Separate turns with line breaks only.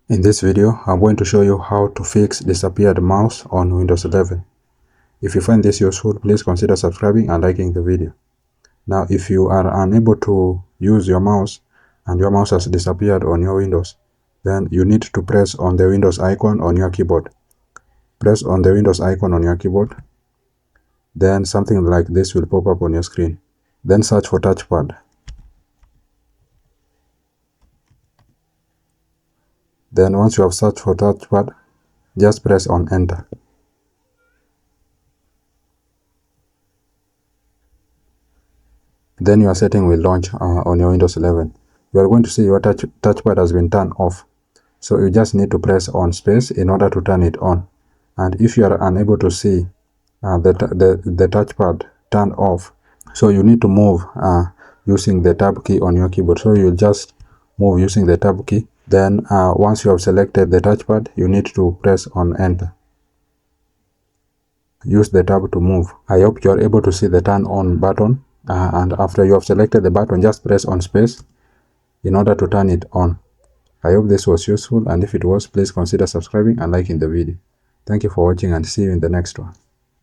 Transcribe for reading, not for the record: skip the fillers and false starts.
In this video, I'm going to show you how to fix disappeared mouse on Windows 11. If you find this useful, please consider subscribing and liking the video. Now, if you are unable to use your mouse and your mouse has disappeared on your Windows, then you need to press on the Windows icon on your keyboard. Press on the Windows icon on your keyboard. Then something like this will pop up on your screen. Then search for touchpad. Then once you have searched for touchpad, just press on enter. Then your setting will launch on your Windows 11. You are going to see your touchpad has been turned off. So you just need to press on space in order to turn it on. And if you are unable to see the touchpad turned off, so you need to move using the tab key on your keyboard. So you'll just move using the tab key. Then once you have selected the touchpad, you need to press on enter. Use the tab to move. I hope you are able to see the turn on button. And after you have selected the button, just press on space in order to turn it on. I hope this was useful, and if it was, please consider subscribing and liking the video. Thank you for watching, and see you in the next one.